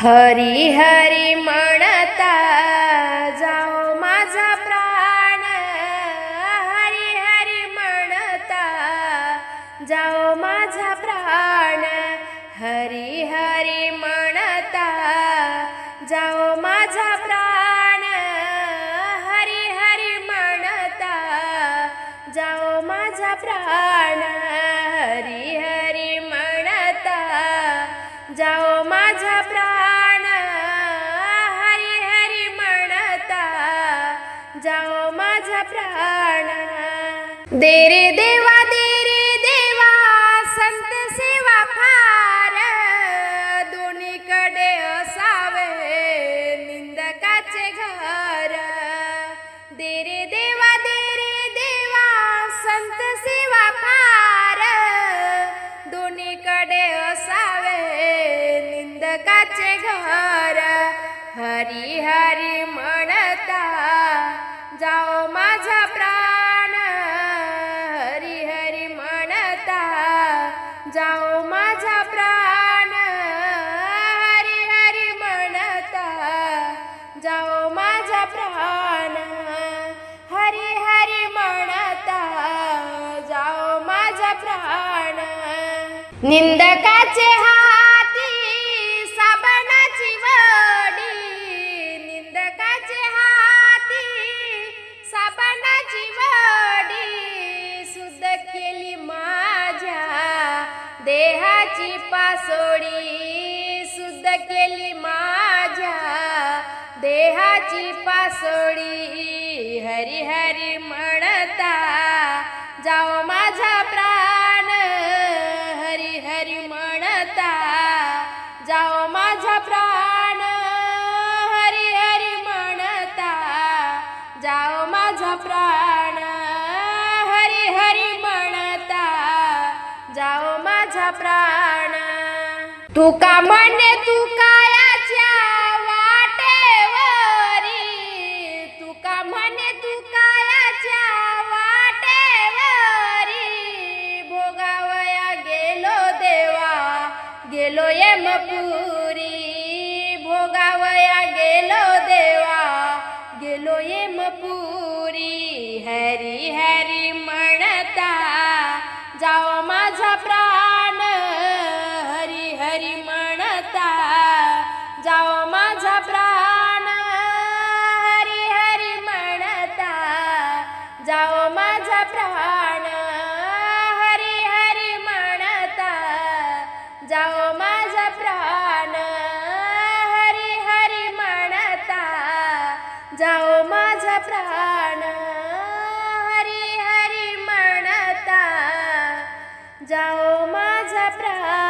हरी हरी म्हणता जाओ माझा प्राण, हरी हरी म्हणता जाओ माझा प्राण, हरी हरी म्हणता जाओ माझा प्राण, हरी हरी म्हणता जाओ माझा प्राण, हरी हरी म्हणता जाओ माझा प्राण, हरी हरी म्हणता जाओ माझा प्राण। दे रे देवा दे रे देवा संत सेवा फार, दोन्हीकडे असावे निंदकाचे घर। दे रे देवा दे रे देवा संत सेवा फार, दोन्हीकडे असावे निंदकाचे घर। हरी हरी म्हणता जाओ माझा प्राण, हरी हरी म्हणता जाओ माझा प्राण, हरी हरी म्हणता जाओ माझा प्राण, हरी हरी म्हणता जाओ माझा प्राण। निंदकाचे हाती साबणाची वडी, निंदकाचे हाती साबणाची वडी, शुद्ध केली माझ्या देहाची पासोडी, शुद्ध केली माझ्या देहाची पासोडी। हरी हरी म्हणता जाओ माझा प्राण, हरी हरी म्हणता जाओ माझा प्राण, हरी हरी म्हणता जाओ माझा प्राण, हरी हरी म्हणता जाओ माझा प्राण। तुका म्हणे तू कायाच्या वाटेवरी, तुका म्हणे तू कायाच्या वाटेवरी, भोगावया गेलो देवा गेलो यमपुरी, भोगावया गेलो देवा गेलो यमपुरी। हरी हरी म्हणता जाओ माझा प्राण, हरी हरी म्हणता जाओ माझा प्राण, हरी हरी म्हणता जाओ माझा प्राण, हरी हरी म्हणता जाओ माझा प्राण, हरी हरी म्हणता जाओ माझा प्राण, हरी हरी म्हणता जाओ माझा प्राण।